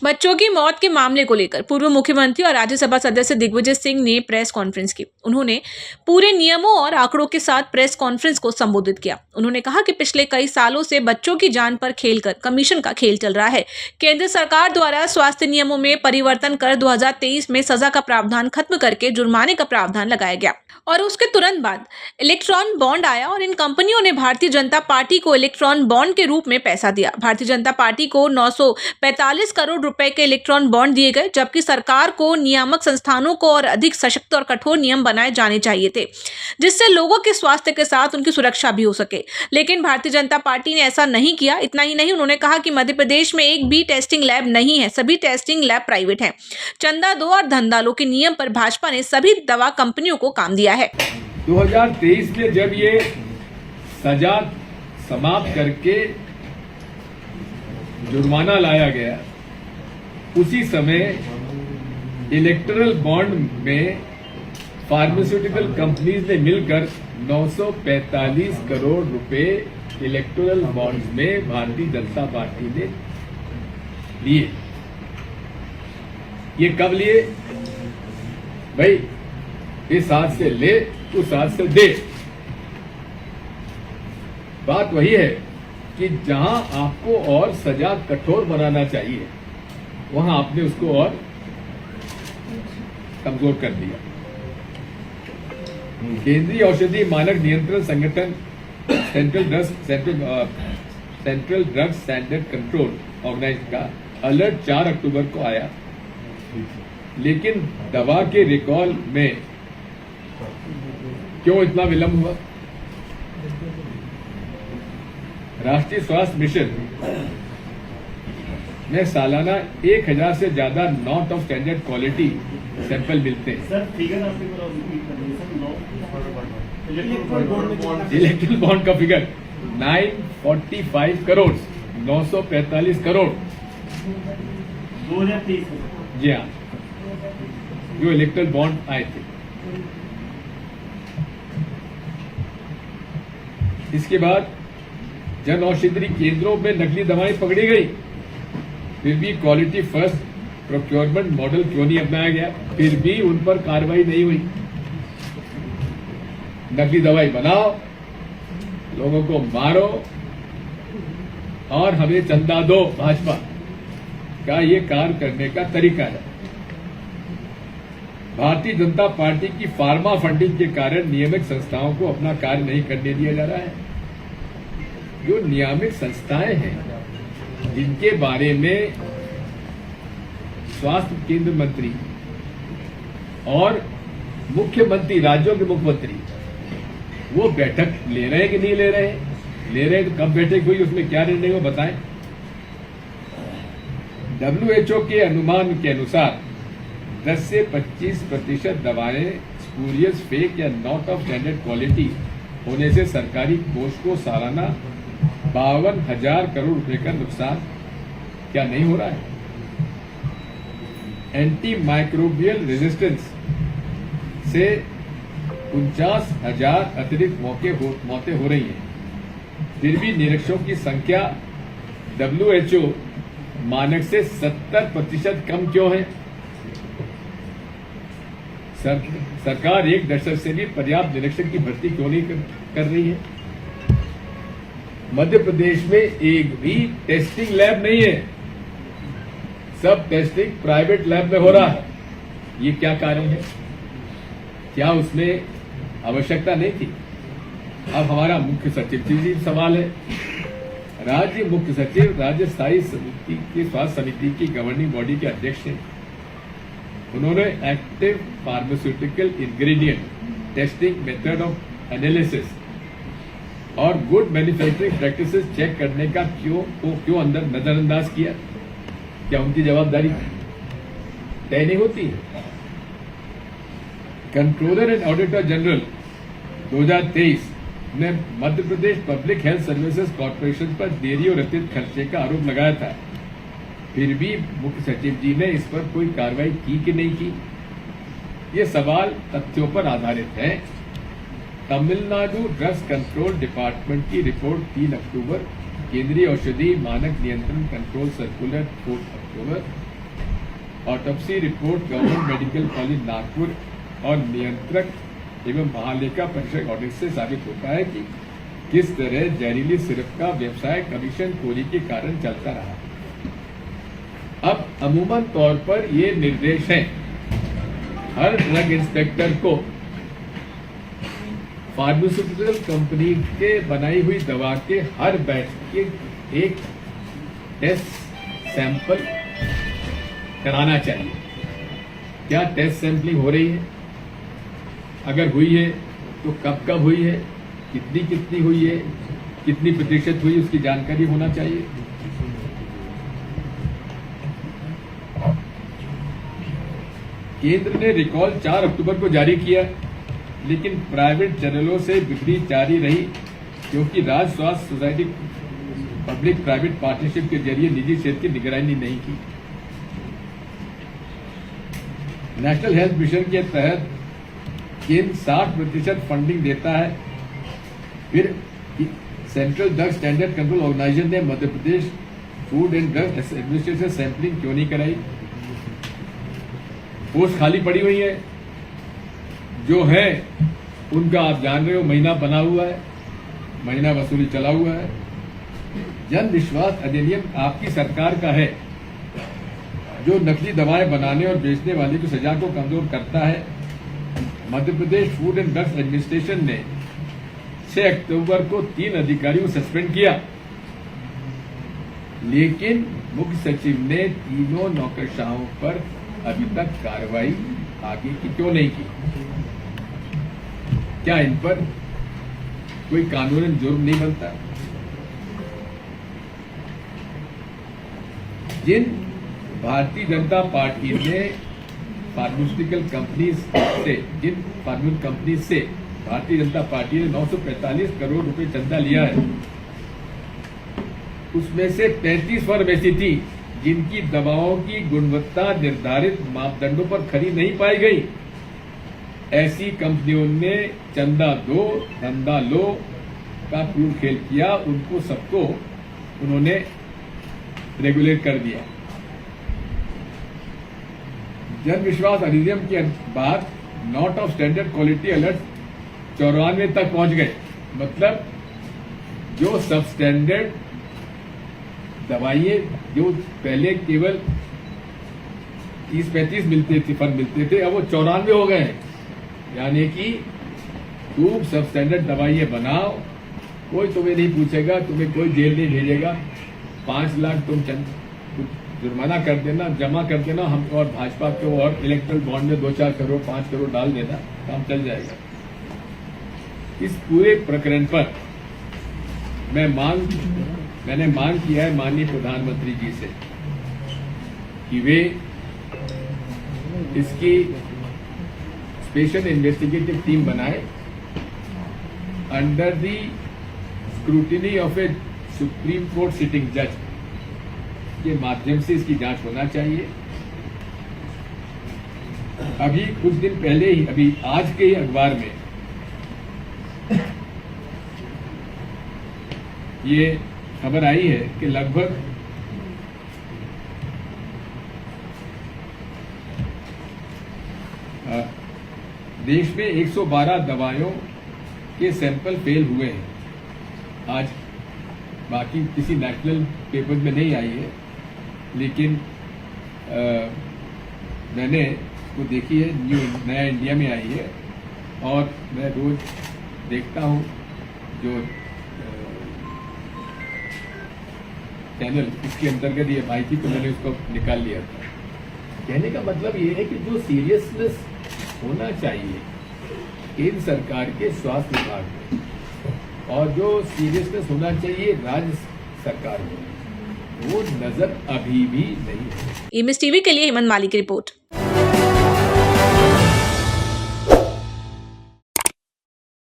बच्चों की मौत के मामले को लेकर पूर्व मुख्यमंत्री और राज्यसभा सदस्य दिग्विजय सिंह ने प्रेस कॉन्फ्रेंस की। उन्होंने पूरे नियमों और आंकड़ों के साथ प्रेस कॉन्फ्रेंस को संबोधित किया। उन्होंने कहा कि पिछले कई सालों से बच्चों की जान पर खेलकर कमीशन का खेल चल रहा है। केंद्र सरकार द्वारा स्वास्थ्य नियमों में परिवर्तन कर 2023 में सजा का प्रावधान खत्म करके जुर्माने का प्रावधान लगाया गया और उसके तुरंत बाद इलेक्ट्रॉन बॉन्ड आया और इन कंपनियों ने भारतीय जनता पार्टी को इलेक्ट्रॉन बॉन्ड के रूप में पैसा दिया। भारतीय जनता पार्टी को 945 करोड़ रुपए के इलेक्ट्रॉन बॉन्ड दिए गए, जबकि सरकार को नियामक संस्थानों को और अधिक सशक्त और कठोर नियम बनाए जाने चाहिए थे, जिससे लोगों के स्वास्थ्य के साथ उनकी सुरक्षा भी हो सके। लेकिन भारतीय जनता पार्टी ने ऐसा नहीं किया। इतना ही नहीं, उन्होंने कहा कि मध्य प्रदेश में एक भी टेस्टिंग लैब नहीं है, सभी टेस्टिंग लैब प्राइवेट हैं। चंदा दो और धंधा लो के नियम पर भाजपा ने सभी दवा कंपनियों को काम दिया है। 2023 में जब ये सजा समाप्त करके जुर्माना लाया गया, उसी समय इलेक्टोरल बॉन्ड में फार्मास्यूटिकल कंपनीज ने मिलकर 945 करोड़ रुपए इलेक्टोरल बॉन्ड्स में भारतीय जनता पार्टी ने लिए। ये कब लिए भाई? इस हाथ से ले, उस हाथ से दे। बात वही है कि जहां आपको और सजा कठोर बनाना चाहिए, वहां आपने उसको और कमजोर कर दिया। केंद्रीय औषधि मानक नियंत्रण संगठन central drugs standard control organisation का अलर्ट 4 अक्टूबर को आया, लेकिन दवा के रिकॉल में क्यों इतना विलंब हुआ? राष्ट्रीय स्वास्थ्य मिशन में सालाना 1000 से ज्यादा not of standard quality sample मिलते हैं। इलेक्ट्रल बॉन्ड का फिगर 945 करोड़, 945 करोड़ 2023 जी हाँ, जो इलेक्ट्रल बॉन्ड आए थे। इसके बाद जन औषधि केंद्रों में नकली दवाएं पकड़ी गई, फिर भी क्वालिटी फर्स्ट प्रोक्योरमेंट मॉडल क्यों नहीं अपनाया गया? फिर भी उन पर कार्रवाई नहीं हुई। नकली दवाई बनाओ, लोगों को मारो और हमें चंदा दो। भाजपा का ये कार्य करने का तरीका है। भारतीय जनता पार्टी की फार्मा फंडिंग के कारण नियामक संस्थाओं को अपना कार्य नहीं करने दिया जा रहा है। जो नियामक संस्थाएं हैं, जिनके बारे में स्वास्थ्य केंद्र मंत्री और मुख्यमंत्री, राज्यों के मुख्यमंत्री, वो बैठक ले रहे हैं कि नहीं ले रहे हैं? ले रहे हैं तो कब बैठक हुई, उसमें क्या निर्णय हुआ बताएं। WHO के अनुमान के अनुसार 10 से 25% दवाएं स्पूरियस, फेक या नॉट ऑफ स्टैंडर्ड क्वालिटी होने से सरकारी कोष को सालाना 52,000 करोड़ रुपए का नुकसान क्या नहीं हो रहा है? एंटी माइक्रोबियल रेजिस्टेंस से 49,000 अतिरिक्त मौतें हो रही हैं। फिर भी निरीक्षकों की संख्या WHO मानक से 70% कम क्यों है? सरकार 1 दशक से भी पर्याप्त निरीक्षक की भर्ती क्यों नहीं कर रही है? मध्य प्रदेश में एक भी टेस्टिंग लैब नहीं है, सब टेस्टिंग प्राइवेट लैब में हो रहा है। ये क्या कारण है? क्या उसमें आवश्यकता नहीं थी? अब हमारा मुख्य सचिव जी सवाल है। राज्य मुख्य सचिव राज्य स्थायी समिति की स्वास्थ्य समिति की गवर्निंग बॉडी के अध्यक्ष हैं। उन्होंने active pharmaceutical ingredient testing method of analysis और गुड मैन्युफैक्चरिंग प्रैक्टिसेस चेक करने का क्यों अंदर नजरअंदाज किया? क्या उनकी जवाबदारी तय नहीं होती है? कंट्रोलर एंड ऑडिटर जनरल 2023 ने मध्य प्रदेश पब्लिक हेल्थ सर्विसेज कॉर्पोरेशन पर देरी और अतिरिक्त खर्चे का आरोप लगाया था। फिर भी मुख्य सचिव जी ने इस पर कोई कार्रवाई की कि नहीं की? ये सवाल तथ्यों पर आधारित है। तमिलनाडु ड्रग्स कंट्रोल डिपार्टमेंट की रिपोर्ट 3 अक्टूबर, केंद्रीय औषधि मानक नियंत्रण कंट्रोल सर्कुलर 4 अक्टूबर autopsy report government medical college Nagpur और नियंत्रक एवं महालेखा परीक्षक ऑडिट से साबित होता है कि किस तरह जहरीली सिरप का व्यवसाय कमीशन खोरी के कारण चलता रहा। अब अमूमन तौर पर ये निर्देश है हर ड्रग इंस्पेक्टर को फार्मास्यूटिकल कंपनी के बनाई हुई दवा के हर बैच के एक टेस्ट सैंपल कराना चाहिए। क्या टेस्ट सैंपलिंग हो रही है? अगर हुई है तो कब कब हुई है, कितनी हुई है, कितनी प्रतिशत हुई, उसकी जानकारी होना चाहिए। केंद्र ने रिकॉल 4 अक्टूबर को जारी किया, लेकिन प्राइवेट चैनलों से बिक्री जारी रही क्योंकि राज्य स्वास्थ्य सोसाइटी पब्लिक प्राइवेट पार्टनरशिप के जरिए निजी क्षेत्र की निगरानी नहीं की। नेशनल हेल्थ मिशन के तहत केंद्र 60% फंडिंग देता है, फिर central drug standard control organisation ने Madhya Pradesh food and drug administration sampling क्यों नहीं कराई? पोस्ट खाली पड़ी हुई है, जो है उनका आप जान रहे हो, महीना बना हुआ है, महीना वसूली चला हुआ है। जन विश्वास अधिनियम आपकी सरकार का है, जो नकली दवाएं बनाने और बेचने वाले की सजा को कमजोर करता है। मध्य Pradesh food and drugs administration ने 6 अक्टूबर को 3 अधिकारियों को सस्पेंड किया, लेकिन मुख्य सचिव ने तीनों नौकरशाहों पर अभी तक कार्रवाई आगे की क्यों नहीं की? क्या इन पर कोई कानूनन जुर्म नहीं बनता? जिन भारतीय जनता पार्टी ने फार्मास्यूटिकल कंपनीज से भारतीय जनता पार्टी ने 945 करोड़ रुपए चंदा लिया है, उसमें से 35 फर्म ऐसी थी जिनकी दवाओं की गुणवत्ता निर्धारित मापदंडों पर खरी नहीं पाई गई। ऐसी कंपनियों ने चंदा दो धंधा लो का क्रूर खेल किया, उनको सबको उन्होंने रेगुलेट कर दिया। जन विश्वास अधिनियम के बाद not of standard quality alert 94 तक पहुंच गए। मतलब जो सब स्टैंडर्ड दवाइयां जो पहले केवल 30-35 मिलते थे, अब वो 94 हो गए हैं। यानी कि खूब सब स्टैंडर्ड दवाइयां बनाओ, कोई तुम्हें नहीं पूछेगा, तुम्हें कोई जेल नहीं भेजेगा। 5 लाख तुम जुर्माना कर देना, जमा कर देना, हम और भाजपा को और इलेक्ट्रल बॉन्ड में 2-4 करोड़ 5 करोड़ डाल देना, काम चल जाएगा। इस पूरे प्रकरण पर मैंने मांग किया है माननीय प्रधानमंत्री जी से कि वे इसकी स्पेशल इन्वेस्टिगेटिव टीम बनाए under the scrutiny of a supreme court sitting जज के माध्यम से इसकी जांच होना चाहिए। अभी कुछ दिन पहले ही, अभी आज के ही अखबार में ये खबर आई है कि लगभग देश में 112 दवाइयों के सैंपल फेल हुए हैं। आज बाकी किसी नेशनल पेपर में नहीं आई है, लेकिन मैंने वो देखी है, नया इंडिया में आई है। और मैं रोज देखता हूँ जो चैनल इसके अंतर्गत ये आई थी, तो मैंने उसको निकाल लिया था। कहने का मतलब ये है कि जो सीरियसनेस होना चाहिए केंद्र सरकार के स्वास्थ्य विभाग में, और जो सीरियसनेस होना चाहिए राज्य सरकार में, वो नजर अभी भी नहीं है। एमएस टीवी के लिए हेमंत माली की रिपोर्ट।